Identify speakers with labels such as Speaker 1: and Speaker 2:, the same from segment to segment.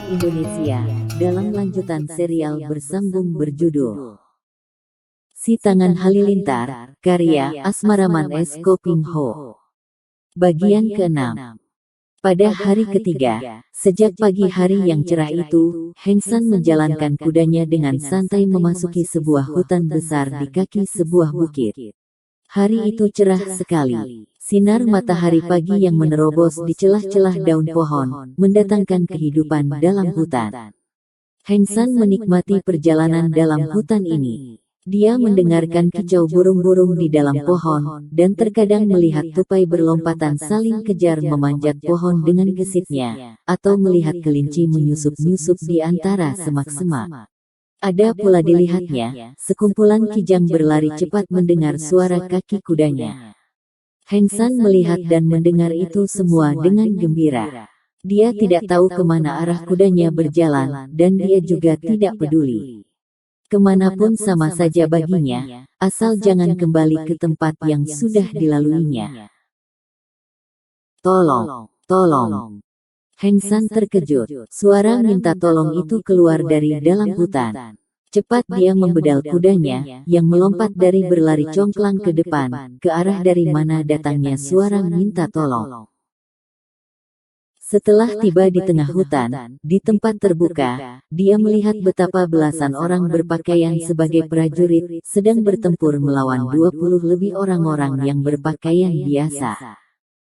Speaker 1: Indonesia, dalam lanjutan serial bersambung berjudul Si Tangan Halilintar, karya Asmaraman S. Kopingho. Bagian ke-6. Pada hari ketiga, sejak pagi hari yang cerah itu, Heng San menjalankan kudanya dengan santai memasuki sebuah hutan besar di kaki sebuah bukit. Hari itu cerah sekali. Sinar matahari pagi yang menerobos di celah-celah daun pohon, mendatangkan kehidupan dalam hutan. Heng San menikmati perjalanan dalam hutan ini. Dia mendengarkan kicau burung-burung di dalam pohon, dan terkadang melihat tupai berlompatan saling kejar memanjat pohon dengan gesitnya, atau melihat kelinci menyusup-nyusup di antara semak-semak. Ada pula dilihatnya, sekumpulan kijang berlari cepat mendengar suara kaki kudanya. Heng San melihat dan mendengar itu semua dengan gembira. Dia tidak tahu kemana arah kudanya berjalan, dan dia juga tidak peduli. Kemanapun sama saja baginya, asal jangan kembali ke tempat yang sudah dilaluinya. Tolong, tolong. Heng San terkejut. Suara minta tolong itu keluar dari dalam hutan. Cepat dia membedal kudanya, yang melompat dari berlari congklang ke depan, ke arah dari mana datangnya suara minta tolong. Setelah tiba di tengah hutan, di tempat terbuka, dia melihat betapa belasan orang berpakaian sebagai prajurit, sedang bertempur melawan 20 lebih orang-orang yang berpakaian biasa.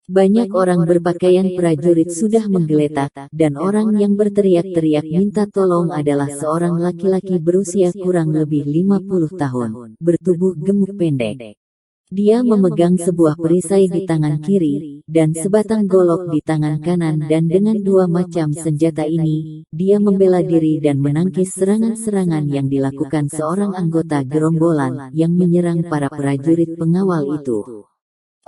Speaker 1: Banyak orang berpakaian prajurit sudah menggeletak, dan orang yang berteriak-teriak minta tolong adalah seorang laki-laki berusia kurang lebih 50 tahun, bertubuh gemuk pendek. Dia memegang sebuah perisai di tangan kiri, dan sebatang golok di tangan kanan, dan dengan dua macam senjata ini, dia membela diri dan menangkis serangan-serangan yang dilakukan seorang anggota gerombolan yang menyerang para prajurit pengawal itu.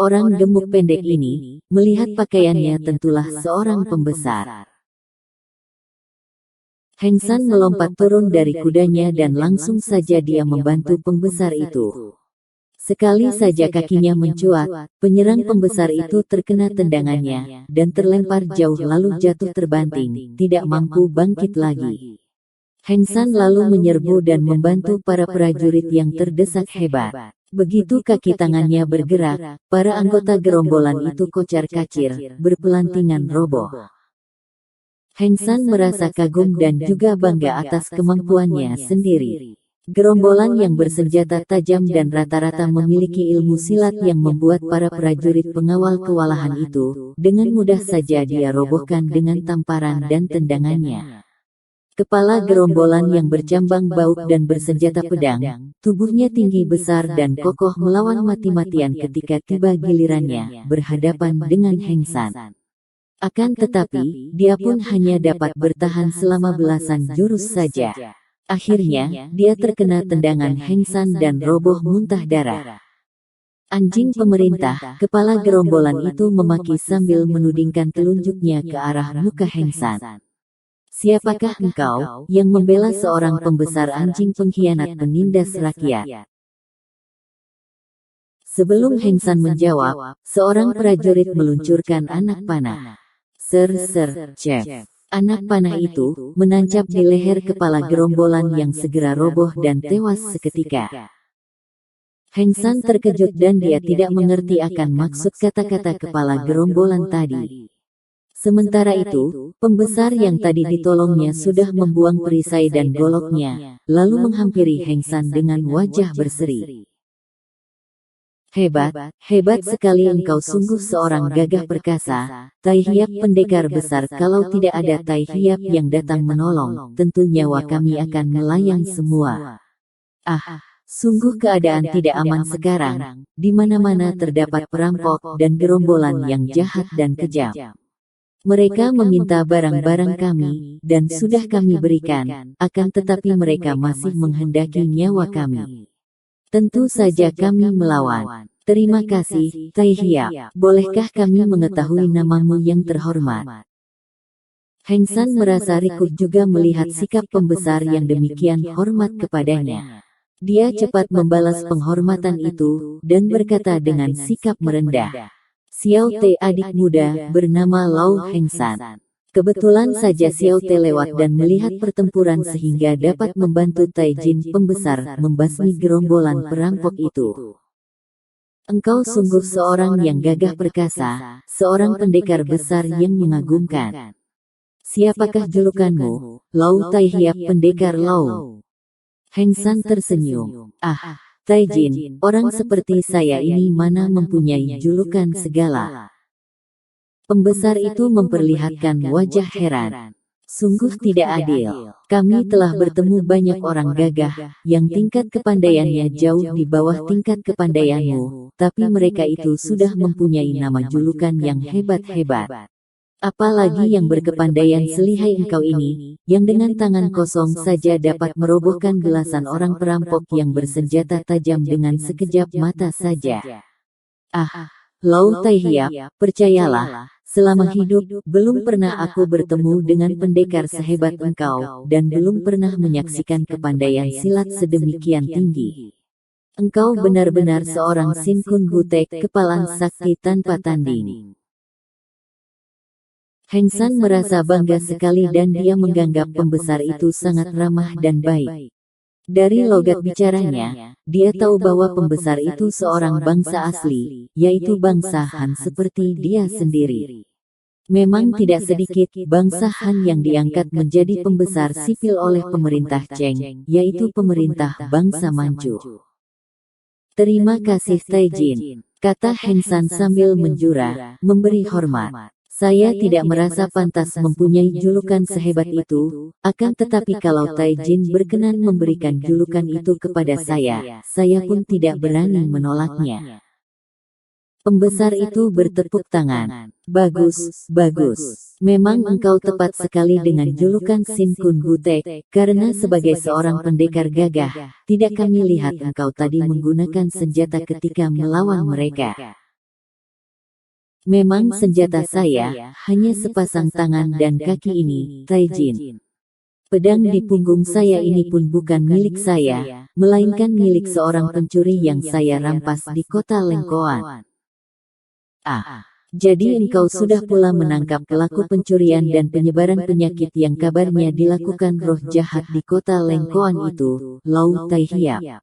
Speaker 1: Orang gemuk pendek ini, melihat pakaiannya tentulah seorang pembesar. Heng San melompat turun dari kudanya dan langsung saja dia membantu pembesar itu. Sekali saja kakinya mencuat, penyerang pembesar itu terkena tendangannya, dan terlempar jauh lalu jatuh terbanting, tidak mampu bangkit lagi. Heng San lalu menyerbu dan membantu para prajurit yang terdesak hebat. Begitu kaki tangannya bergerak, para anggota gerombolan itu kocar-kacir, berpelantingan roboh. Heng San merasa kagum dan juga bangga atas kemampuannya sendiri. Gerombolan yang bersenjata tajam dan rata-rata memiliki ilmu silat yang membuat para prajurit pengawal kewalahan itu, dengan mudah saja dia robohkan dengan tamparan dan tendangannya. Kepala gerombolan yang bercambang bauk dan bersenjata pedang, tubuhnya tinggi besar dan kokoh melawan mati-matian ketika tiba gilirannya, berhadapan dengan Heng San. Akan tetapi, dia pun hanya dapat bertahan selama belasan jurus saja. Akhirnya, dia terkena tendangan Heng San dan roboh muntah darah. Anjing pemerintah, kepala gerombolan itu memaki sambil menudingkan telunjuknya ke arah muka Heng San. Siapakah engkau, yang membela seorang pembesar anjing pengkhianat penindas rakyat? Sebelum Heng San menjawab, seorang prajurit meluncurkan anak panah. Chef. Anak panah itu, menancap di leher kepala gerombolan yang segera roboh dan tewas seketika. Heng San terkejut dan dia tidak mengerti akan maksud kata-kata kepala gerombolan tadi. Sementara itu, pembesar yang tadi ditolongnya sudah membuang perisai dan goloknya, lalu menghampiri Heng San dengan wajah berseri. Hebat, hebat sekali engkau, sungguh seorang gagah perkasa, Tai Hiap pendekar besar. Kalau tidak ada Tai Hiap yang datang menolong, tentu nyawa kami akan melayang semua. Sungguh keadaan tidak aman sekarang, di mana-mana terdapat perampok dan gerombolan yang jahat dan kejam. Mereka meminta barang-barang kami, dan sudah kami berikan, akan tetapi mereka masih menghendaki nyawa kami. Tentu saja kami melawan. Terima kasih, Tai Hiap. Bolehkah kami mengetahui namamu yang terhormat? Heng San merasa rikuh juga melihat sikap pembesar yang demikian hormat kepadanya. Dia cepat membalas penghormatan itu, dan berkata dengan sikap merendah. Xiao Te, adik muda, bernama Lau Heng San. Kebetulan saja Xiao Te lewat dan melihat pertempuran sehingga dapat membantu Tai Jin pembesar membasmi gerombolan perampok itu. Engkau sungguh seorang yang gagah perkasa, seorang pendekar besar yang mengagumkan. Siapakah julukanmu? Lau Tai Hiap, pendekar Lau. Heng San tersenyum. Ah, Tai Jin, orang seperti saya ini mana mempunyai julukan segala. Pembesar itu memperlihatkan wajah heran. Sungguh tidak adil. Kami telah bertemu banyak orang gagah, yang tingkat kepandaiannya jauh di bawah tingkat kepandaianmu, tapi mereka itu sudah mempunyai nama julukan yang hebat-hebat. Apalagi yang berkepandaian selihai engkau ini, yang dengan tangan kosong saja dapat merobohkan belasan orang perampok yang bersenjata tajam dengan sekejap mata saja. Ah, Lau Tai Hiap, percayalah, selama hidup, belum pernah aku bertemu dengan pendekar sehebat engkau, dan belum pernah menyaksikan kepandaian silat sedemikian tinggi. Engkau benar-benar seorang Sin Kun Butek, kepalan sakti tanpa tanding. Heng San merasa bangga sekali dan dia menganggap pembesar itu sangat ramah dan baik. Dari logat bicaranya, dia tahu bahwa pembesar itu seorang bangsa asli, yaitu bangsa Han seperti dia sendiri. Memang tidak sedikit bangsa Han yang diangkat menjadi pembesar sipil oleh pemerintah Cheng, yaitu pemerintah bangsa Manchu. Terima kasih Tai Jin, kata Heng San sambil menjura, memberi hormat. Saya tidak merasa pantas mempunyai julukan sehebat itu, akan tetapi kalau Tai Jin berkenan memberikan julukan itu kepada saya pun tidak berani menolaknya. Pembesar itu bertepuk tangan. Bagus, bagus. Memang engkau tepat sekali dengan julukan Sin Kun Butek, karena sebagai seorang pendekar gagah, tidak kami lihat engkau tadi menggunakan senjata ketika melawan mereka. Memang senjata saya hanya sepasang tangan dan kaki ini, Tai Jin. Pedang di punggung saya ini pun bukan milik saya, melainkan milik seorang pencuri yang saya rampas di kota Lengkoan. Ah, jadi engkau sudah pula menangkap pelaku pencurian dan penyebaran penyakit yang kabarnya dilakukan roh jahat di kota Lengkoan itu, Lau Tai Hiap.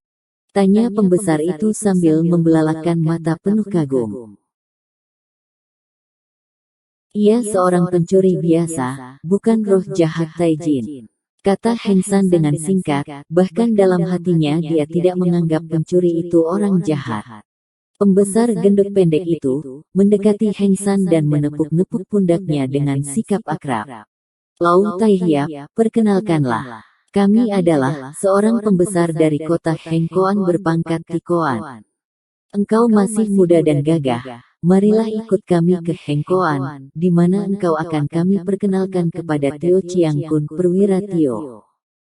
Speaker 1: Tanya pembesar itu sambil membelalakkan mata penuh kagum. Ia seorang pencuri biasa, bukan roh jahat Tai Jin, kata Heng San dengan singkat, bahkan dalam hatinya dia tidak menganggap pencuri itu orang jahat. Pembesar gendut pendek itu, mendekati Heng San dan menepuk-nepuk pundaknya dengan sikap akrab. Lau Tai Hiap, perkenalkanlah. Kami adalah seorang pembesar dari kota Hengkoan berpangkat Tikoan. Engkau masih muda dan gagah. Marilah ikut kami ke Hengkoan, di mana engkau akan kami perkenalkan kepada Tio Chiang Kun Perwira Tio.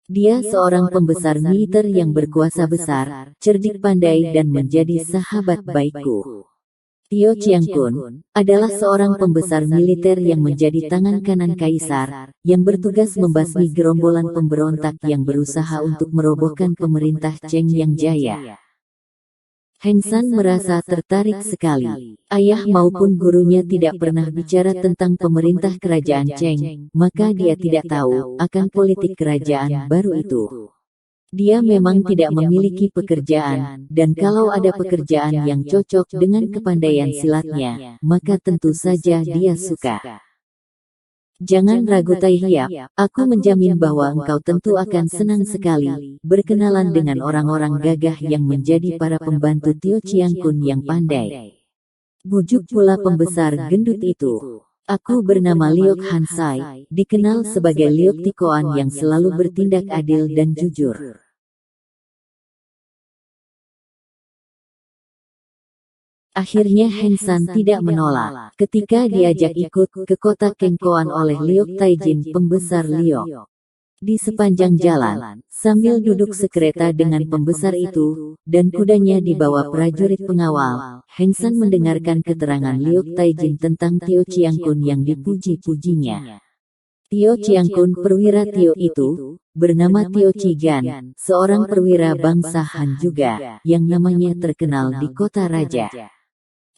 Speaker 1: Dia seorang pembesar militer yang berkuasa besar, cerdik pandai dan menjadi sahabat baikku. Tio Chiang Kun adalah seorang pembesar militer yang menjadi tangan kanan kaisar, yang bertugas membasmi gerombolan pemberontak yang berusaha untuk merobohkan pemerintah Cheng yang jaya. Heng San merasa tertarik sekali. Ayah maupun gurunya tidak pernah bicara tentang pemerintah kerajaan Cheng, maka dia tidak tahu akan politik kerajaan baru itu. Dia memang tidak memiliki pekerjaan, dan kalau ada pekerjaan yang cocok dengan kepandaian silatnya, maka tentu saja dia suka. Jangan ragu Tai Hiap, aku menjamin bahwa engkau tentu akan senang sekali berkenalan dengan orang-orang gagah yang menjadi para pembantu Tio Chiang Kun yang pandai. Bujuk pula pembesar gendut itu. Aku bernama Liok Hansai, dikenal sebagai Liok Tikoan yang selalu bertindak adil dan jujur. Akhirnya Heng San tidak menolak, ketika diajak ikut ke kota Kengkoan oleh Liok Tai Jin pembesar Liok. Di sepanjang jalan, sambil duduk sekereta dengan pembesar itu, dan kudanya dibawa prajurit pengawal, Heng San mendengarkan keterangan Liok Tai Jin tentang Tio Chiang Kun yang dipuji-pujinya. Tio Chiang Kun perwira Tio itu, bernama Tio Chigan, seorang perwira bangsa Han juga, yang namanya terkenal di kota raja.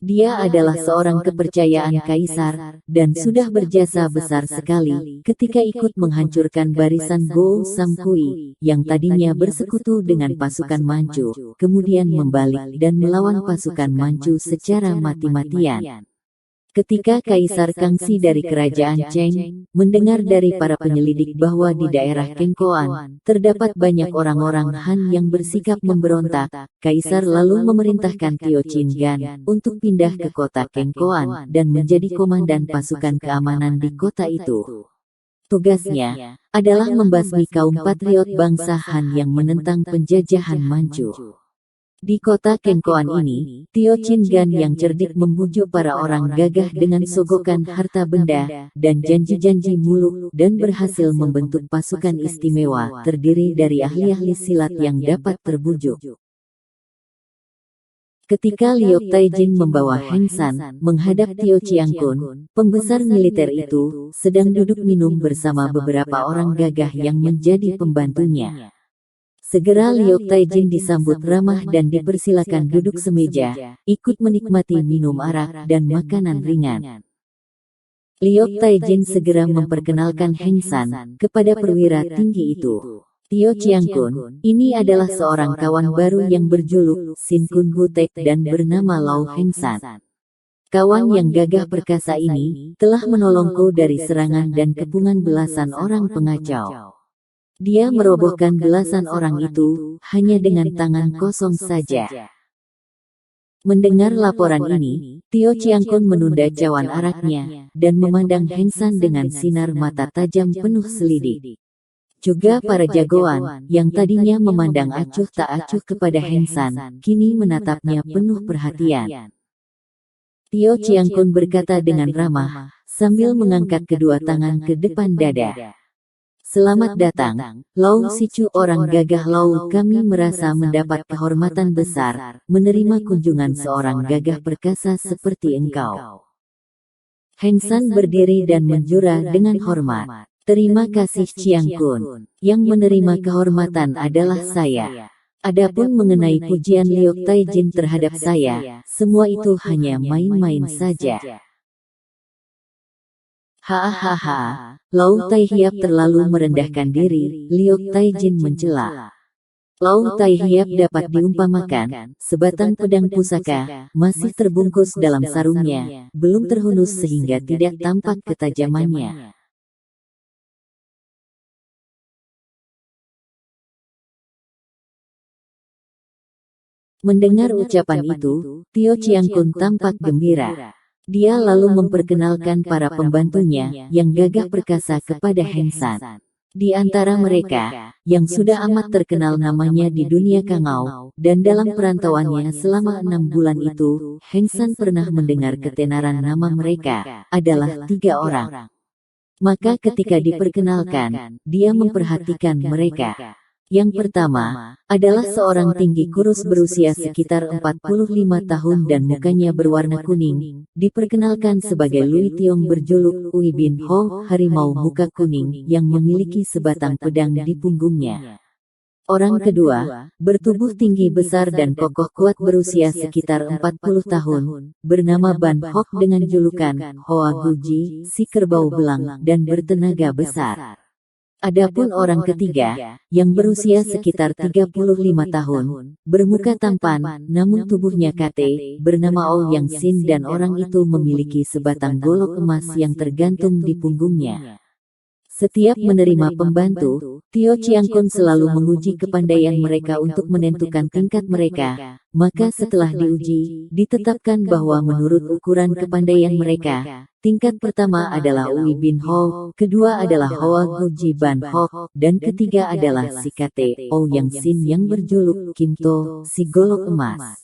Speaker 1: Dia adalah seorang kepercayaan kaisar, dan sudah berjasa besar sekali ketika ikut menghancurkan barisan Gou Samkui, yang tadinya bersekutu dengan pasukan Manchu, kemudian membalik dan melawan pasukan Manchu secara mati-matian. Ketika Kaisar Kangxi dari Kerajaan Cheng mendengar dari para penyelidik bahwa di daerah Kengkoan terdapat banyak orang-orang Han yang bersikap memberontak, Kaisar lalu memerintahkan Tio Chin Gan untuk pindah ke kota Kengkoan dan menjadi komandan pasukan keamanan di kota itu. Tugasnya adalah membasmi kaum patriot bangsa Han yang menentang penjajahan Manchu. Di kota Kengkoan ini, Tio Chin Gan yang cerdik membujuk para orang gagah dengan sogokan harta benda dan janji-janji muluk dan berhasil membentuk pasukan istimewa terdiri dari ahli-ahli silat yang dapat terbujuk. Ketika Liu Taijin membawa Heng San menghadap Tio Chiang Kun, pembesar militer itu sedang duduk minum bersama beberapa orang gagah yang menjadi pembantunya. Segera Liu Taijin disambut ramah dan dipersilakan duduk semeja, ikut menikmati minum arak dan makanan ringan. Liu Taijin segera memperkenalkan Heng San kepada perwira tinggi itu. Tio Chiang Kun, ini adalah seorang kawan baru yang berjuluk Sin Kun Butek dan bernama Lau Heng San. Kawan yang gagah perkasa ini telah menolongku dari serangan dan kepungan belasan orang pengacau. Dia merobohkan belasan orang itu hanya dengan tangan kosong saja. Mendengar laporan ini, Tio Chiang Kun menunda cawan araknya dan memandang Heng San dengan sinar mata tajam penuh selidik. Juga para jagoan yang tadinya memandang acuh tak acuh kepada Heng San, kini menatapnya penuh perhatian. Tio Chiang Kun berkata dengan ramah sambil mengangkat kedua tangan ke depan dada. Selamat datang, Lau Sicu orang gagah Lau. Kami merasa mendapat kehormatan besar menerima kunjungan seorang gagah perkasa seperti engkau. Heng San berdiri dan menjura dengan hormat. Terima kasih Chiang Kun. Yang menerima kehormatan adalah saya. Adapun mengenai pujian Liu Taijin terhadap saya, semua itu hanya main-main saja. Hahaha, Lau Tai Hiap terlalu merendahkan diri, Liu Taijin mencela. Lau Tai Hiap dapat diumpamakan sebatang pedang pusaka, masih terbungkus dalam sarungnya, belum terhunus sehingga tidak tampak ketajamannya. Mendengar ucapan itu, Tio Chiang Kun tampak gembira. Dia lalu memperkenalkan para pembantunya yang gagah perkasa kepada Heng San. Di antara mereka, yang sudah amat terkenal namanya di dunia Kangau, dan dalam perantauannya selama 6 bulan itu, Heng San pernah mendengar ketenaran nama mereka, adalah 3 orang. Maka ketika diperkenalkan, dia memperhatikan mereka. Yang pertama, adalah seorang tinggi kurus berusia sekitar 45 tahun dan mukanya berwarna kuning, diperkenalkan sebagai Lui Tiong berjuluk Ui Bin Ho, harimau muka kuning, yang memiliki sebatang pedang di punggungnya. Orang kedua, bertubuh tinggi besar dan kokoh kuat berusia sekitar 40 tahun, bernama Ban Hok dengan julukan Hoa Guji, si kerbau belang, dan bertenaga besar. Adapun orang ketiga, yang berusia sekitar 35 tahun, bermuka tampan, namun tubuhnya kate, bernama Ouyang Sin dan orang itu memiliki sebatang golok emas yang tergantung di punggungnya. Setiap menerima pembantu, Tio Chiang Kun selalu menguji kepandaian mereka untuk menentukan tingkat mereka, maka setelah diuji, ditetapkan bahwa menurut ukuran kepandaian mereka, tingkat pertama adalah Ui Bin Ho, kedua adalah Hoa Guji Ban Hok, dan ketiga adalah si Kate Ouyang Sin yang berjuluk Kim To, si golok emas.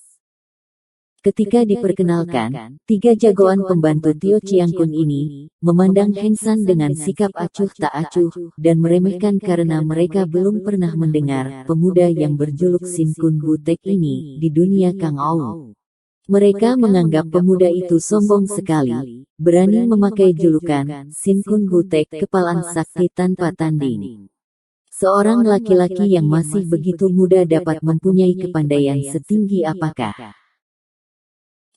Speaker 1: Ketika diperkenalkan, 3 jagoan pembantu Tio Chiang Kun ini memandang Heng San dengan sikap acuh tak acuh dan meremehkan karena mereka belum pernah mendengar pemuda yang berjuluk Sin Kun Butek ini di dunia Kangou. Mereka menganggap pemuda itu sombong sekali, berani memakai julukan Sin Kun Butek kepalan sakti tanpa tanding. Seorang laki-laki yang masih begitu muda dapat mempunyai kepandaian setinggi apakah?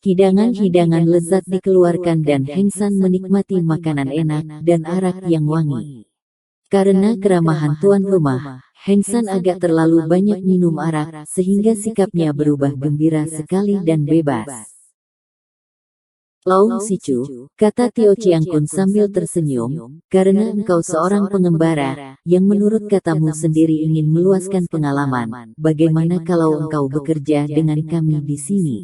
Speaker 1: Hidangan-hidangan lezat dikeluarkan dan Heng San menikmati makanan enak dan arak yang wangi. Karena keramahan tuan rumah, Heng San agak terlalu banyak minum arak, sehingga sikapnya berubah gembira sekali dan bebas. "Laung Sicu," kata Tio Chiang Kun sambil tersenyum, "karena engkau seorang pengembara, yang menurut katamu sendiri ingin meluaskan pengalaman, bagaimana kalau engkau bekerja dengan kami di sini?"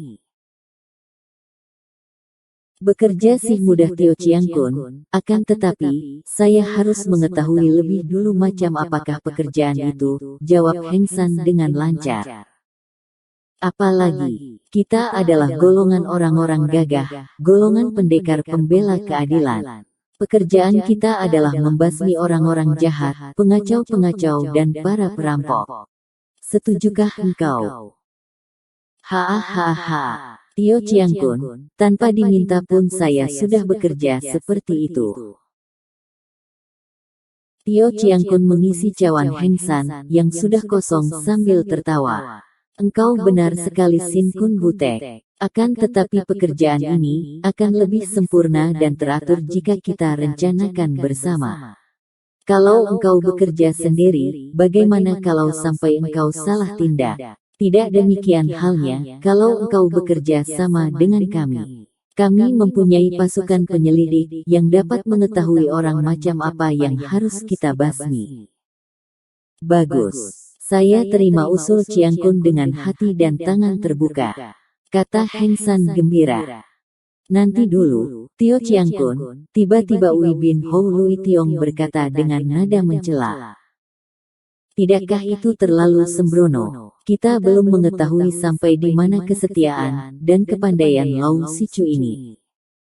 Speaker 1: "Bekerja sih mudah Tio Chiang Kun, akan tetapi, saya harus mengetahui lebih dulu macam apakah pekerjaan itu," jawab Heng San dengan lancar. "Apalagi, kita adalah golongan orang-orang gagah, golongan pendekar pembela keadilan. Pekerjaan kita adalah membasmi orang-orang jahat, pengacau-pengacau dan para perampok. Setujukah engkau?" "Hahaha. Tio Chiang Kun, tanpa diminta pun saya sudah bekerja seperti itu." Tio Chiang Kun mengisi cawan Heng San, yang sudah kosong sambil tertawa. "Engkau benar sekali Sin Kun Butek. Akan tetapi pekerjaan ini, akan lebih sempurna dan teratur jika kita rencanakan bersama. Kalau engkau bekerja sendiri, bagaimana kalau sampai engkau salah tindak? Tidak demikian halnya, kalau engkau bekerja sama dengan kami. Kami mempunyai pasukan penyelidik, yang dapat mengetahui orang macam apa yang harus kita basmi." "Bagus. Saya terima usul Chiang Kun dengan hati dan tangan terbuka," kata Heng San gembira. "Nanti dulu, Tio Chiang Kun," tiba-tiba Ui bin Hou Lui Tiong berkata dengan nada mencela. "Tidakkah itu terlalu sembrono? Kita belum mengetahui sampai di mana kesetiaan dan kepandaian Laung Sicu ini.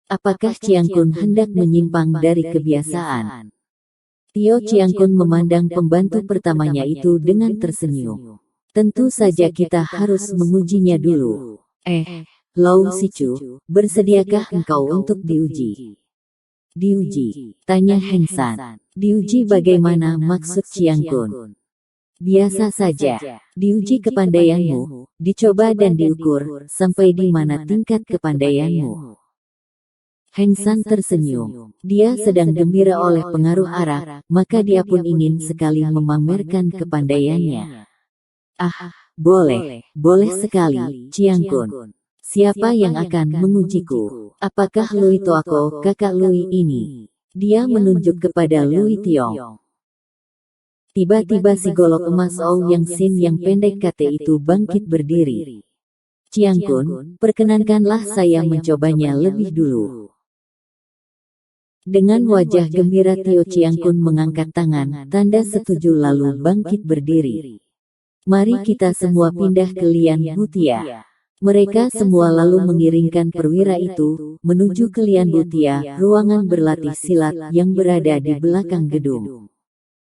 Speaker 1: Apakah Chiang Kun hendak menyimpang dari kebiasaan?" Tio Chiang Kun memandang pembantu pertamanya itu dengan tersenyum. "Tentu saja kita harus mengujinya dulu." Laung Sicu, bersediakah engkau untuk diuji?" "Diuji?" tanya Heng San. "Diuji bagaimana maksud Chiang Kun?" "Biasa saja. Diuji kepandaianmu, dicoba dan diukur, sampai di mana tingkat kepandaianmu." Heng San tersenyum. Dia sedang gembira oleh pengaruh arak, maka dia pun ingin sekali memamerkan kepandaiannya. Boleh sekali, Chiang Kun. Siapa yang akan mengujiku? Apakah Lui Toako, kakak Lui ini?" Dia menunjuk kepada Lui Tiong. Tiba-tiba si golok emas Ouyang Sin yang pendek kate itu bangkit berdiri. "Chiang Kun, perkenankanlah saya mencobanya lebih dulu." Dengan wajah gembira Tio Chiang Kun mengangkat tangan, tanda setuju lalu bangkit berdiri. "Mari kita semua pindah ke Lian Butia." Mereka semua lalu mengiringkan perwira itu, menuju ke Lian Butia, ruangan berlatih silat yang berada di belakang gedung.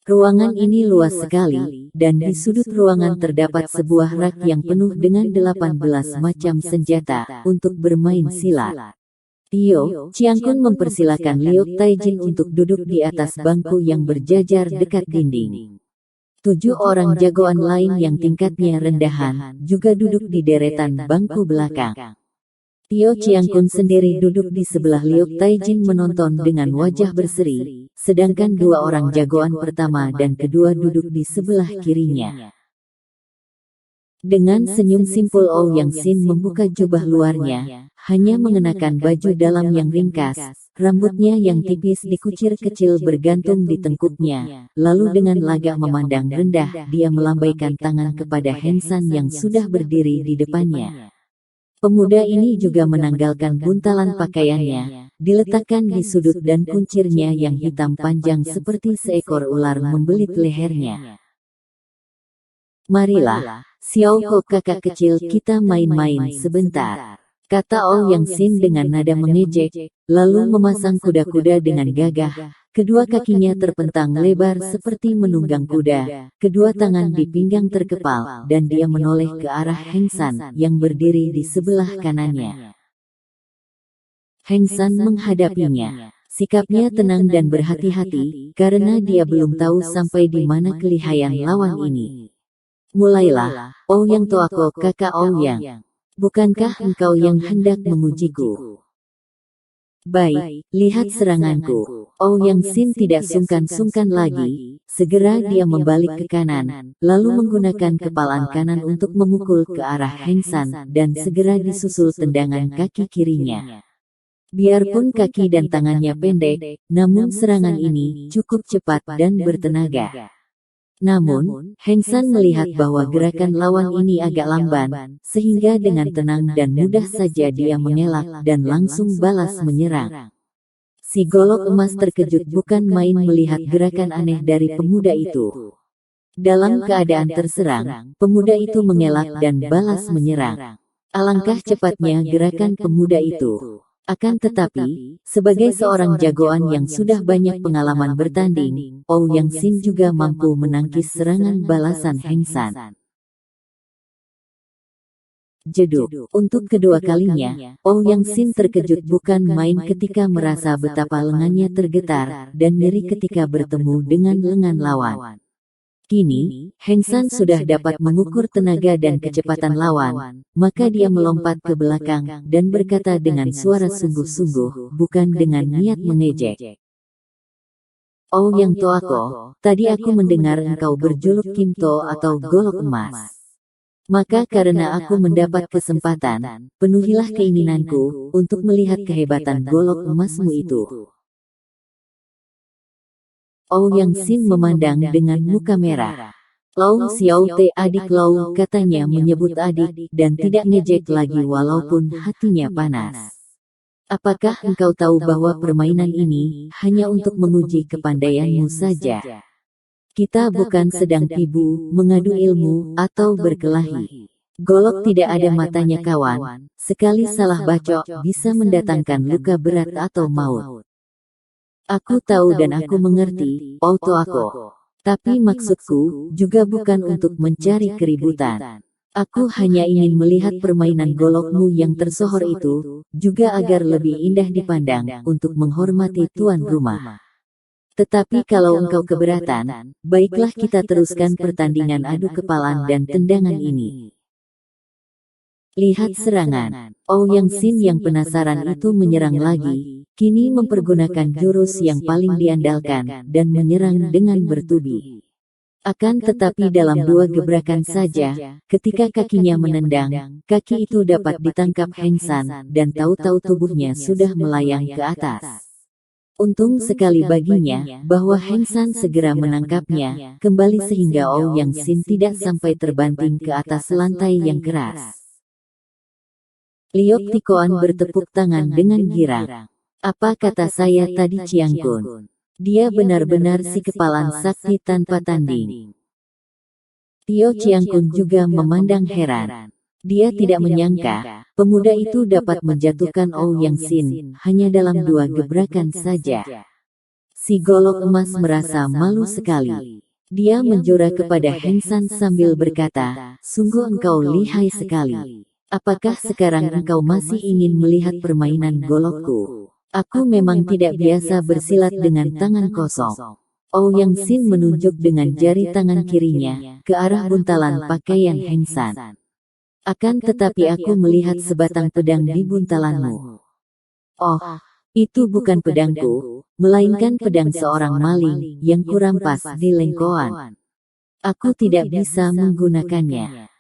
Speaker 1: Ruangan ini luas sekali, dan di sudut ruangan terdapat sebuah rak yang penuh dengan 18 macam senjata, untuk bermain silat. Tio Chiang Kun mempersilakan Liu Taijin untuk duduk di atas bangku yang berjajar dekat dinding. 7 orang jagoan lain yang tingkatnya rendahan, juga duduk di deretan bangku belakang. Tio Chiang Kun sendiri duduk di sebelah Liu Taijin menonton dengan wajah berseri, sedangkan 2 orang jagoan pertama dan kedua duduk di sebelah kirinya. Dengan senyum simpul Ouyang Sin membuka jubah luarnya, hanya mengenakan baju dalam yang ringkas, rambutnya yang tipis dikucir kecil bergantung di tengkuknya, lalu dengan lagak memandang rendah dia melambaikan tangan kepada Heng San yang sudah berdiri di depannya. Pemuda ini juga menanggalkan buntalan pakaiannya, diletakkan di sudut dan kuncirnya yang hitam panjang seperti seekor ular membelit lehernya. "Marilah, Xiao Ho kakak kecil, kita main-main sebentar," kata Ouyang Sin dengan nada mengejek, lalu memasang kuda-kuda dengan gagah. Kedua kakinya terpentang lebar seperti menunggang kuda, kedua tangan di pinggang terkepal, dan dia menoleh ke arah Heng San yang berdiri di sebelah kanannya. Heng San menghadapinya. Sikapnya tenang dan berhati-hati, karena dia belum tahu sampai di mana kelihayan lawan ini. "Mulailah, Ouyang Toako kakak Ouyang." Bukankah engkau yang hendak mengujiku? Baik, lihat seranganku. Yang Sin tidak sungkan-sungkan lagi, segera dia membalik ke kanan, lalu menggunakan kepalan kanan untuk memukul ke arah Heng San, dan segera disusul tendangan kaki kirinya. Biarpun kaki dan tangannya pendek, namun serangan ini cukup cepat dan bertenaga. Namun, Heng San melihat bahwa gerakan lawan ini agak lamban, sehingga dengan tenang dan mudah saja dia mengelak dan langsung balas menyerang. Si golok emas terkejut bukan main melihat gerakan aneh dari pemuda itu. Dalam keadaan terserang, pemuda itu mengelak dan balas menyerang. Alangkah cepatnya gerakan pemuda itu. Akan tetapi, sebagai seorang jagoan yang sudah banyak pengalaman bertanding, Yang Sin juga mampu menangkis serangan balasan Heng San. Jeduk. Untuk kedua kalinya, Yang Sin terkejut bukan main ketika merasa betapa lengannya tergetar, dan nyeri ketika bertemu dengan lengan lawan. Kini, Heng San sudah dapat mengukur tenaga dan kecepatan lawan, maka dia melompat ke belakang dan berkata dengan suara sungguh-sungguh, bukan dengan niat mengejek. Yang Toako, tadi aku mendengar engkau berjuluk Kim To atau golok emas. Maka karena aku mendapat kesempatan, penuhilah keinginanku untuk melihat kehebatan golok emasmu itu. Yang Sin memandang dengan muka merah. Lau Xiao Te adik Lau, katanya menyebut adik, dan tidak ngejek lagi walaupun hatinya panas. Apakah engkau tahu bahwa permainan ini hanya untuk menguji kepandaianmu saja? Kita bukan sedang tibu, mengadu ilmu, atau berkelahi. Golok tidak ada matanya kawan, sekali salah bacok bisa mendatangkan luka berat atau maut. Aku tahu dan aku mengerti, Toako. Tapi maksudku juga bukan untuk mencari keributan. Aku hanya ingin melihat permainan golokmu yang tersohor itu, juga agar lebih indah dipandang, untuk menghormati tuan rumah. Tetapi kalau engkau keberatan, baiklah kita teruskan pertandingan adu kepalan dan tendangan ini. Lihat serangan. Yang Sin yang penasaran itu menyerang lagi, kini mempergunakan jurus yang paling diandalkan, dan menyerang dengan bertubi. Akan tetapi dalam dua gebrakan saja, ketika kakinya menendang, kaki itu dapat ditangkap Heng San, dan tahu-tahu tubuhnya sudah melayang ke atas. Untung sekali baginya, bahwa Heng San segera menangkapnya, kembali sehingga Yang Sin tidak sampai terbanting ke atas lantai yang keras. Liok Tikoan bertepuk tangan dengan girang. Apa kata saya tadi Chiang Kun? Dia benar-benar si kepalan sakti tanpa tanding. Tio Chiang Kun juga memandang heran. Dia tidak menyangka, pemuda itu dapat menjatuhkan Yang Sin, hanya dalam dua gebrakan saja. Si golok emas merasa malu sekali. Dia menjura kepada Heng San sambil berkata, sungguh engkau lihai sekali. Apakah sekarang engkau masih ingin melihat permainan golokku? Aku memang tidak biasa bersilat dengan tangan kosong. Yang Sin menunjuk dengan jari tangan kirinya, ke arah buntalan pakaian Heng San. Akan tetapi aku melihat sebatang pedang di buntalanmu. Itu bukan pedangku, melainkan pedang seorang maling, yang kurampas di Lengkoan. Aku tidak bisa menggunakannya.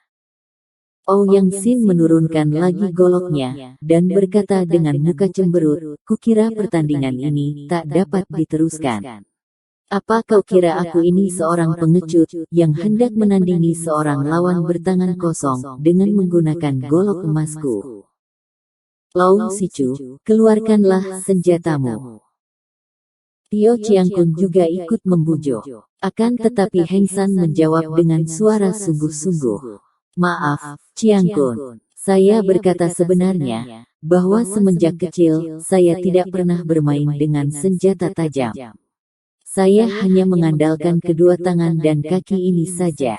Speaker 1: Yang Sin menurunkan lagi goloknya, dan berkata dengan muka cemberut, kukira pertandingan ini tak dapat diteruskan. Apa kau kira aku ini seorang pengecut, yang hendak menandingi seorang lawan bertangan kosong, dengan menggunakan golok emasku? Lau Sicu, keluarkanlah senjatamu. Tio Chiang Kun juga ikut membujuk. Akan tetapi Heng San menjawab dengan suara sungguh-sungguh. Maaf, Chiang Kun. Saya berkata sebenarnya, bahwa semenjak kecil, saya tidak pernah bermain dengan senjata tajam. Saya hanya mengandalkan kedua tangan dan kaki ini saja.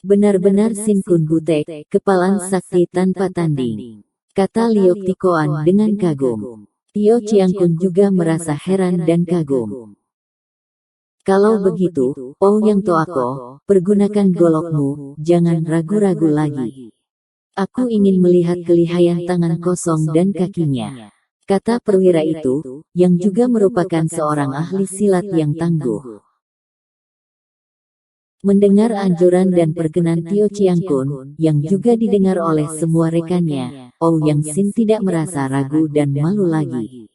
Speaker 1: Benar-benar Sin Kun Butek, kepalan sakti tanpa tanding. Kata Liok Tikoan dengan kagum. Tio Chiang Kun juga merasa heran dan kagum. Kalau begitu, Yang Toako, pergunakan golokmu, jangan ragu-ragu lagi. Aku ingin melihat kelihayan tangan kosong dan kakinya, kata perwira itu, yang juga merupakan seorang ahli silat yang tangguh. Mendengar anjuran dan perkenan Tio Chiang Kun, yang juga didengar oleh semua rekannya, Ouyang Sin tidak merasa ragu dan malu lagi.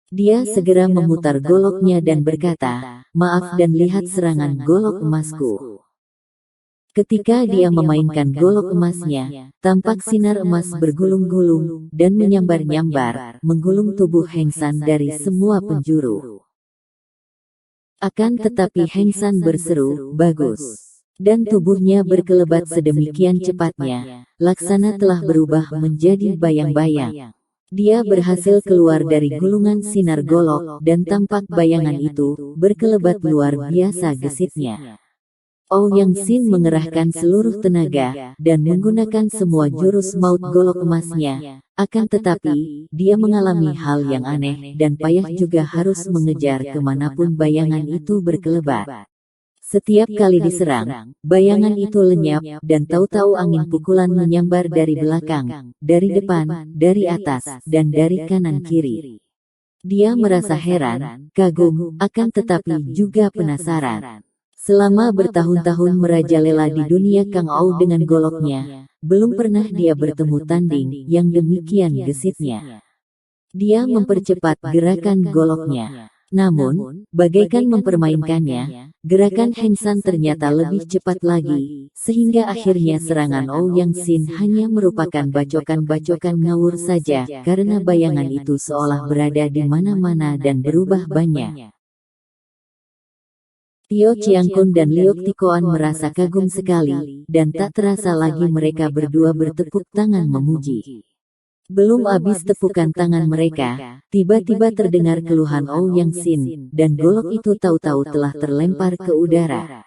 Speaker 1: Dia segera memutar goloknya dan berkata, "Maaf dan lihat serangan golok emasku." Ketika dia memainkan golok emasnya, tampak sinar emas bergulung-gulung dan menyambar-nyambar, menggulung tubuh Heng San dari semua penjuru. Akan tetapi Heng San berseru, "Bagus!" Dan tubuhnya berkelebat sedemikian cepatnya, laksana telah berubah menjadi bayang-bayang. Dia berhasil keluar dari gulungan sinar golok, dan tampak bayangan itu berkelebat luar biasa gesitnya. Ouyang Sin mengerahkan seluruh tenaga, dan menggunakan semua jurus maut golok emasnya. Akan tetapi, dia mengalami hal yang aneh, dan payah juga harus mengejar kemanapun bayangan itu berkelebat. Setiap kali diserang, bayangan itu lenyap, dan tahu-tahu angin pukulan menyambar dari belakang, dari depan, dari atas, dan dari kanan kiri. Dia merasa heran, kagum, akan tetapi juga penasaran. Selama bertahun-tahun merajalela di dunia Kang Ou dengan goloknya, belum pernah dia bertemu tanding yang demikian gesitnya. Dia mempercepat gerakan goloknya. Namun, bagaikan mempermainkannya, gerakan Heng San ternyata lebih cepat lagi, sehingga akhirnya serangan Ouyang Sin hanya merupakan bacokan-bacokan ngawur saja, karena bayangan itu seolah berada di mana-mana dan berubah banyak. Tio Chiang Kun dan Liok Tikoan merasa kagum sekali, dan tak terasa lagi mereka berdua bertepuk tangan memuji. Belum habis tepukan tangan mereka, tiba-tiba terdengar keluhan Ouyang Sin, dan golok itu tahu-tahu telah terlempar ke udara.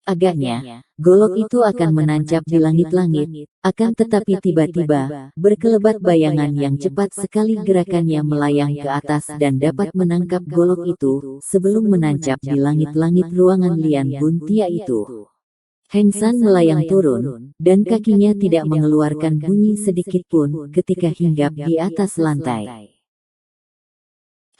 Speaker 1: Agaknya, golok itu akan menancap di langit-langit, akan tetapi tiba-tiba, berkelebat bayangan yang cepat sekali gerakannya melayang ke atas dan dapat menangkap golok itu, sebelum menancap di langit-langit ruangan Lian Buntia itu. Heng San melayang turun, dan kakinya tidak mengeluarkan bunyi sedikitpun ketika hinggap di atas lantai.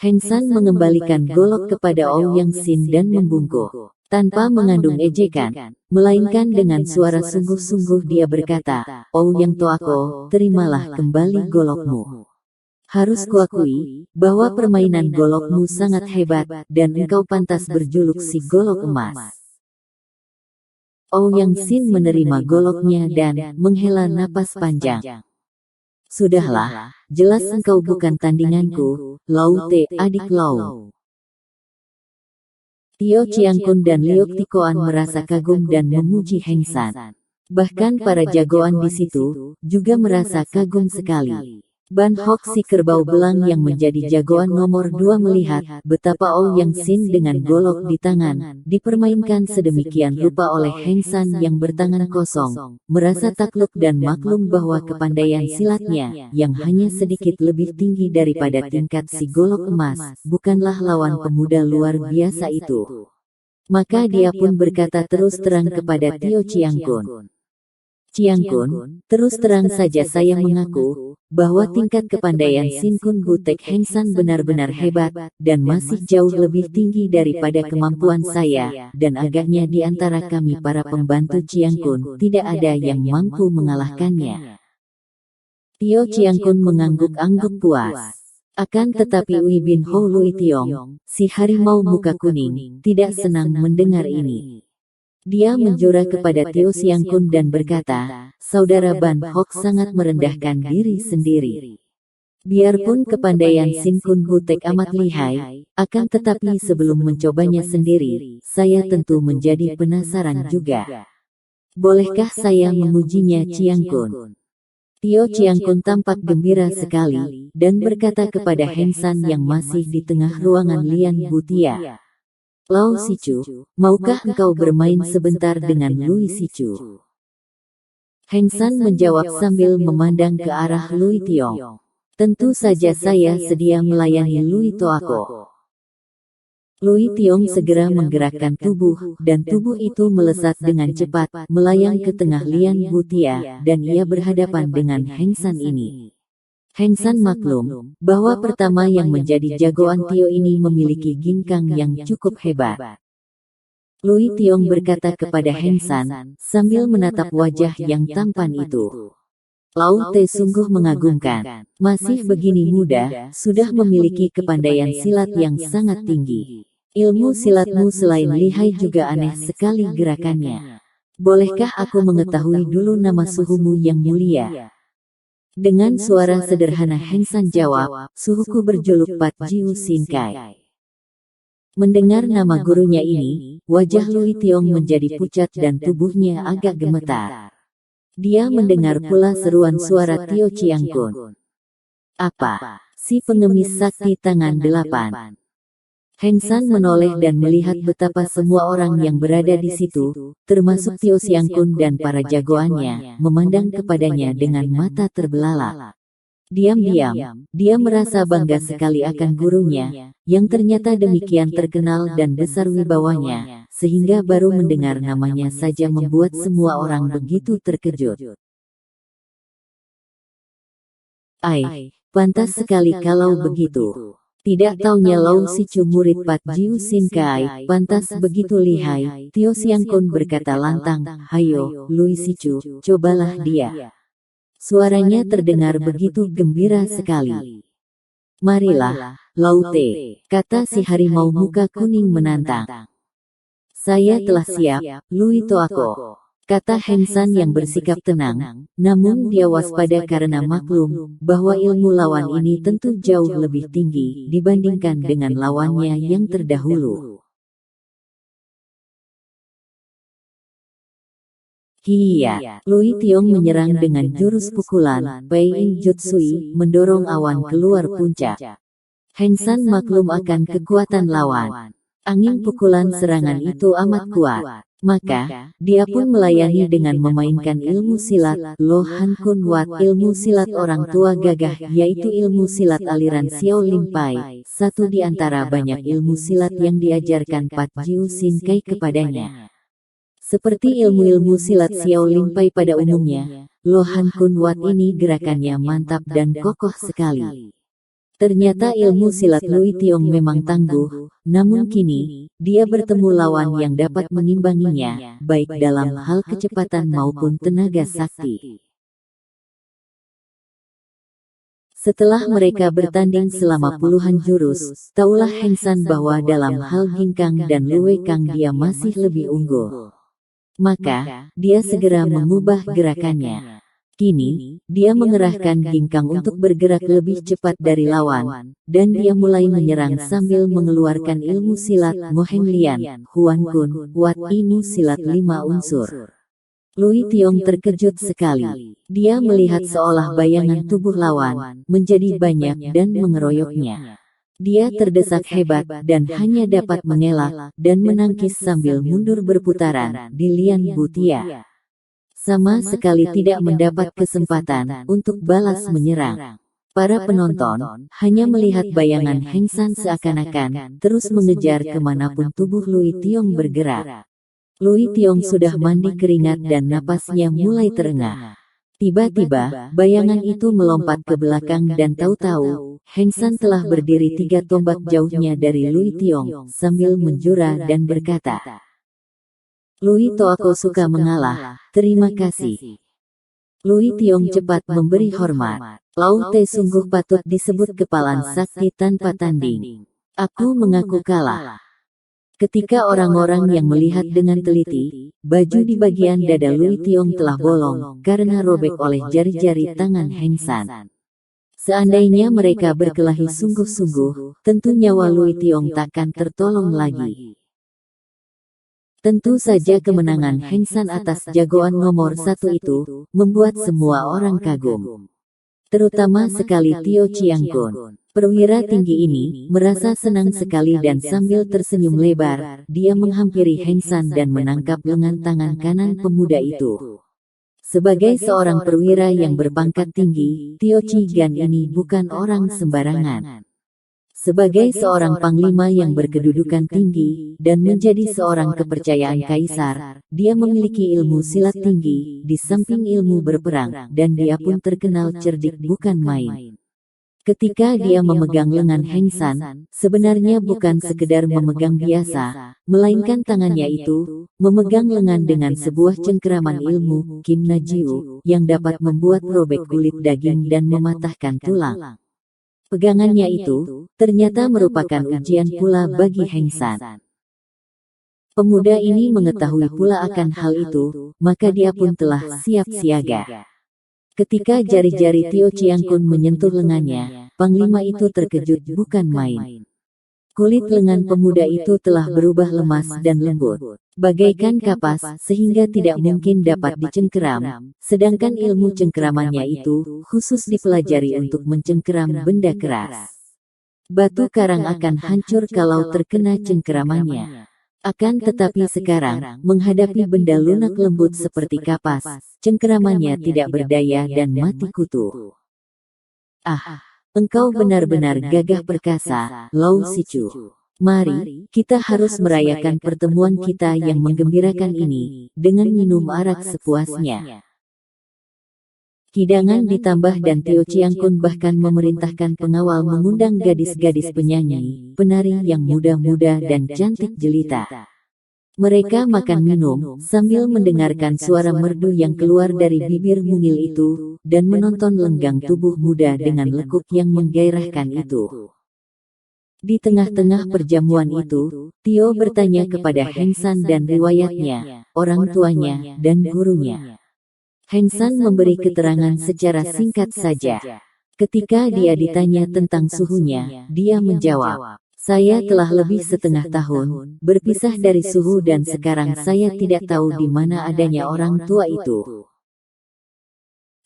Speaker 1: Heng San mengembalikan golok kepada Ouyang Sin dan membungkuk. Tanpa mengandung ejekan, melainkan dengan suara sungguh-sungguh dia berkata, "Ouyang Toako, terimalah kembali golokmu. Harus kuakui, bahwa permainan golokmu sangat hebat, dan engkau pantas berjuluk si golok emas." Ouyang Sin menerima goloknya dan menghela napas panjang. "Sudahlah, jelas engkau bukan tandinganku, Lau Te, adik Lau." Tio Chiang Kun dan Liok Tikoan merasa kagum dan memuji Heng San. Bahkan para jagoan di situ juga merasa kagum sekali. Ban Hok si kerbau belang yang menjadi jagoan nomor 2 melihat betapa Ouyang Sin dengan golok di tangan dipermainkan sedemikian rupa oleh Heng San yang bertangan kosong, merasa takluk dan maklum bahwa kepandaian silatnya yang hanya sedikit lebih tinggi daripada tingkat si golok emas bukanlah lawan pemuda luar biasa itu. Maka dia pun berkata terus terang kepada Tio Chiang Kun, "Chiang Kun, terus terang saja saya mengaku bahwa tingkat kepandaian Sin Kun Butek Heng San benar-benar hebat, dan masih jauh lebih tinggi daripada kemampuan saya, dan agaknya di antara kami para pembantu Chiang Kun tidak ada yang mampu mengalahkannya." Tio Chiang Kun mengangguk-angguk puas. Akan tetapi Ui bin Hou Lui Tiong, si harimau muka kuning, tidak senang mendengar ini. Dia menjura kepada Tio Chiang Kun dan berkata, "Saudara Ban Hok sangat merendahkan diri sendiri. Biarpun kepandaian Sin Kun Butek amat lihai, akan tetapi sebelum mencobanya sendiri, saya tentu menjadi penasaran juga. Bolehkah saya mengujinya Chiang Kun?" Tio Chiang Kun tampak gembira sekali, dan berkata kepada Heng San yang masih di tengah ruangan Lian Butia, "Lau Sicu, maukah engkau bermain sebentar dengan Lui Sicu?" Heng San menjawab sambil memandang ke arah Lui Tiong, "Tentu saja saya sedia melayani Lui Toako." Lui Tiong segera menggerakkan tubuh, dan tubuh itu melesat dengan cepat, melayang ke tengah Lian Butia, dan ia berhadapan dengan Heng San ini. Heng San maklum, bahwa pertama yang menjadi jagoan Tio ini memiliki ginkang yang cukup hebat. Lui Tiong berkata kepada Heng San, sambil menatap wajah yang tampan itu. Lau Te sungguh mengagumkan. Masih begini muda, sudah memiliki kepandaian silat yang sangat tinggi. Ilmu silatmu selain lihai juga aneh sekali gerakannya. Bolehkah aku mengetahui dulu nama suhumu yang mulia? Dengan suara sederhana Heng San jawab, suhuku berjuluk Pat Jiu Sin Kai. Mendengar nama gurunya ini, wajah Lui Tiong menjadi pucat dan tubuhnya agak gemetar. Dia mendengar pula seruan suara Tio Chiang Kun. Apa? Si pengemis sakti tangan 8. Heng San menoleh dan melihat betapa semua orang yang berada di situ, termasuk Tio Chiang Kun dan para jagoannya, memandang kepadanya dengan mata terbelalak. Diam-diam, dia merasa bangga sekali akan gurunya, yang ternyata demikian terkenal dan besar wibawanya, sehingga baru mendengar namanya saja membuat semua orang begitu terkejut. Ai, pantas sekali kalau begitu. Tidak taunya Lau Sicu murid Pat Jiu Sin Kai, pantas begitu lihai. Tio Chiang Kun berkata lantang, hayo, Lui Sicu, cobalah dia. Suaranya terdengar begitu gembira sekali. Marilah, Lau Te, kata si harimau muka kuning menantang. Saya telah siap, Lui Toako, kata Heng San yang bersikap tenang, namun dia waspada karena maklum, bahwa ilmu lawan ini tentu jauh lebih tinggi, dibandingkan dengan lawannya yang terdahulu. Hiya, Lui Tiong menyerang dengan jurus pukulan, Pei In Jutsui, mendorong awan keluar puncak. Heng San maklum akan kekuatan lawan. Angin pukulan serangan itu amat kuat. Maka, dia pun melayani dengan memainkan ilmu silat, Lo Han Kun Wat, ilmu silat orang tua gagah, yaitu ilmu silat aliran Xiao Lim Pai, satu di antara banyak ilmu silat yang diajarkan Pat Jiu Sin Kai kepadanya. Seperti ilmu-ilmu silat Xiao Lim Pai pada umumnya, Lo Han Kun Wat ini gerakannya mantap dan kokoh sekali. Ternyata ilmu silat Lui Tiong memang tangguh, namun kini, dia bertemu lawan yang dapat mengimbanginya, baik dalam hal kecepatan maupun tenaga sakti. Setelah mereka bertanding selama puluhan jurus, taulah Heng San bahwa dalam hal ginkang dan luwe kang dia masih lebih unggul. Maka, dia segera mengubah gerakannya. Kini, dia mengerahkan ginkang untuk bergerak lebih cepat dari lawan, dan dia mulai menyerang sambil mengeluarkan ilmu silat Mo Heng Lian, Huan Kun, Wat ilmu silat 5 unsur. Lui Tiong terkejut sekali. Dia melihat seolah bayangan tubuh lawan, menjadi banyak dan mengeroyoknya. Dia terdesak hebat, dan hanya dapat mengelak, dan menangkis sambil mundur berputaran, di Lian Butia. Sama sekali tidak mendapat kesempatan, untuk balas menyerang. Para penonton, hanya melihat bayangan Heng San seakan-akan, terus mengejar kemanapun tubuh Lui Tiong bergerak. Lui Tiong sudah mandi keringat dan napasnya mulai terengah. Tiba-tiba, bayangan itu melompat ke belakang dan tahu-tahu, Heng San telah berdiri 3 tombak jauhnya dari Lui Tiong, sambil menjura dan berkata, Lui Toako suka mengalah, terima kasih. Lui Tiong cepat memberi hormat. Lau Te sungguh patut disebut kepalan sakti tanpa tanding. Aku mengaku kalah. Ketika orang-orang yang melihat dengan teliti, baju di bagian dada Lui Tiong telah bolong, karena robek oleh jari-jari tangan Heng San. Seandainya mereka berkelahi sungguh-sungguh, tentu nyawa Lui Tiong takkan tertolong lagi. Tentu saja kemenangan Heng San atas jagoan nomor 1 itu, membuat semua orang kagum. Terutama sekali Tio Chiang Kun. Perwira tinggi ini, merasa senang sekali dan sambil tersenyum lebar, dia menghampiri Heng San dan menangkap lengan tangan kanan pemuda itu. Sebagai seorang perwira yang berpangkat tinggi, Tio Chi Gan ini bukan orang sembarangan. Sebagai seorang panglima yang berkedudukan tinggi, dan menjadi seorang kepercayaan kaisar, dia memiliki ilmu silat tinggi, di samping ilmu berperang, dan dia pun terkenal cerdik bukan main. Ketika dia memegang lengan Heng San, sebenarnya bukan sekedar memegang biasa, melainkan tangannya itu, memegang lengan dengan sebuah cengkeraman ilmu, Kim Na Jiu, yang dapat membuat robek kulit daging dan mematahkan tulang. Pegangannya itu, ternyata merupakan ujian pula bagi Heng San. Pemuda ini mengetahui pula akan hal itu, maka dia pun telah siap siaga. Ketika jari-jari Tio Chiang Kun menyentuh lengannya, panglima itu terkejut bukan main. Kulit lengan pemuda itu telah berubah lemas dan lembut, bagaikan kapas, sehingga tidak mungkin dapat dicengkeram, sedangkan ilmu cengkeramannya itu, khusus dipelajari untuk mencengkeram benda keras. Batu karang akan hancur kalau terkena cengkeramannya. Akan tetapi sekarang, menghadapi benda lunak lembut seperti kapas, cengkeramannya tidak berdaya dan mati kutu. Ah! Engkau benar-benar gagah perkasa, Lau Sichu. Mari, kita harus merayakan pertemuan kita yang menggembirakan ini, dengan minum arak sepuasnya. Hidangan ditambah dan Tio Chiang Kun bahkan memerintahkan pengawal mengundang gadis-gadis penyanyi, penari yang muda-muda dan cantik jelita. Mereka makan minum, sambil mendengarkan suara merdu yang keluar dari bibir mungil itu, dan menonton lenggang tubuh muda dengan lekuk yang menggairahkan itu. Di tengah-tengah perjamuan itu, Tio bertanya kepada Heng San dan riwayatnya, orang tuanya, dan gurunya. Heng San memberi keterangan secara singkat saja. Ketika dia ditanya tentang suhunya, dia menjawab, "Saya telah lebih setengah tahun berpisah dari suhu dan sekarang saya tidak tahu di mana adanya orang tua itu."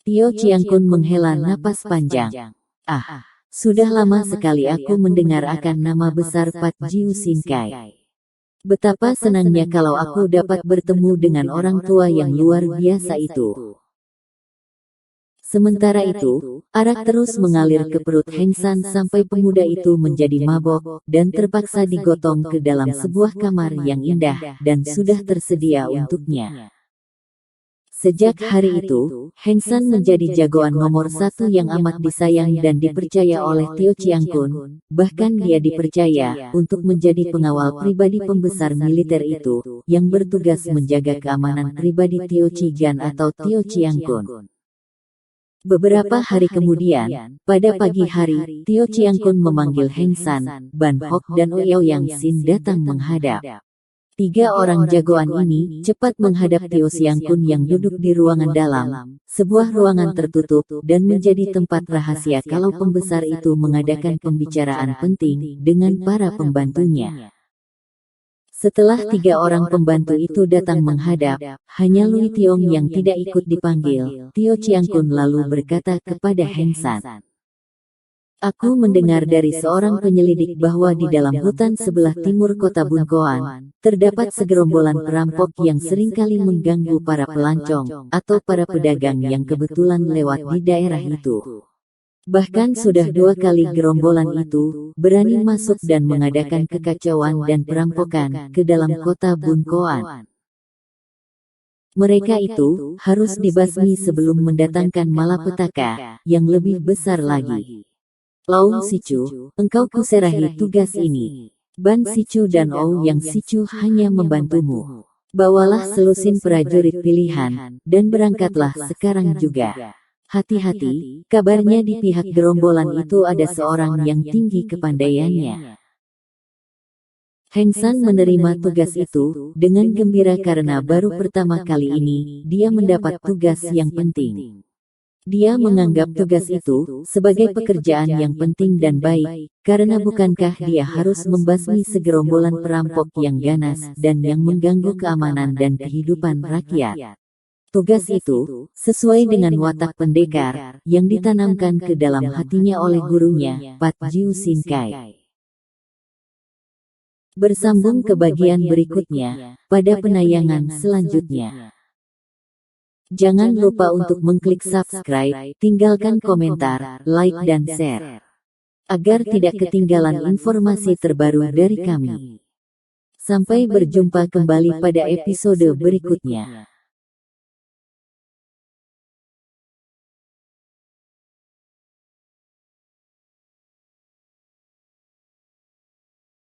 Speaker 1: Tio Chiang Kun menghela napas panjang. Ah, sudah lama sekali aku mendengar akan nama besar Pat Jiu Sin Kai. Betapa senangnya kalau aku dapat bertemu dengan orang tua yang luar biasa itu. Sementara itu, arak terus mengalir ke perut Heng San sampai pemuda itu menjadi mabok, dan terpaksa digotong ke dalam sebuah kamar yang indah, dan sudah tersedia untuknya. Sejak hari itu, Heng San menjadi jagoan nomor satu yang amat disayang dan dipercaya oleh Tio Chiang Kun, bahkan dia dipercaya untuk menjadi pengawal pribadi pembesar militer itu, yang bertugas menjaga keamanan pribadi Tio Chigan atau Tio Chiang Kun. Beberapa hari kemudian, pada pagi hari, Tio Chiang Kun memanggil Heng San, Ban Hok dan Ouyang Sin datang menghadap. Tiga orang jagoan ini cepat menghadap Tio Chiang Kun yang duduk di ruangan dalam, sebuah ruangan tertutup, dan menjadi tempat rahasia kalau pembesar itu mengadakan pembicaraan penting dengan para pembantunya. Setelah tiga orang pembantu itu datang menghadap, hanya Lui Tiong yang tidak ikut dipanggil. Tio Chiang Kun lalu berkata kepada Heng San, "Aku mendengar dari seorang penyelidik bahwa di dalam hutan sebelah timur kota Bunkoan, terdapat segerombolan perampok yang seringkali mengganggu para pelancong, atau para pedagang yang kebetulan lewat di daerah itu. Bahkan sudah 2 kali gerombolan itu berani masuk dan mengadakan kekacauan dan perampokan ke dalam kota Bunkoan. Mereka itu harus dibasmi sebelum mendatangkan malapetaka yang lebih besar lagi. Lau Sichu, engkau kuserahi tugas ini. Ban Sichu dan Ouyang Sichu hanya membantumu. Bawalah selusin prajurit pilihan, dan berangkatlah sekarang juga. Hati-hati, kabarnya di pihak gerombolan itu ada seorang yang tinggi kepandaiannya." Heng San menerima tugas itu dengan gembira karena baru pertama kali ini dia mendapat tugas yang penting. Dia menganggap tugas itu sebagai pekerjaan yang penting dan baik, karena bukankah dia harus membasmi segerombolan perampok yang ganas dan yang mengganggu keamanan dan kehidupan rakyat. Tugas itu, sesuai dengan watak pendekar, yang ditanamkan ke dalam hatinya oleh gurunya, Pat Jiu Sin Kai. Bersambung ke bagian berikutnya, pada penayangan selanjutnya. Jangan lupa untuk mengklik subscribe, tinggalkan komentar, like dan share. agar tidak ketinggalan informasi terbaru dari kami. Sampai berjumpa kembali pada episode berikutnya.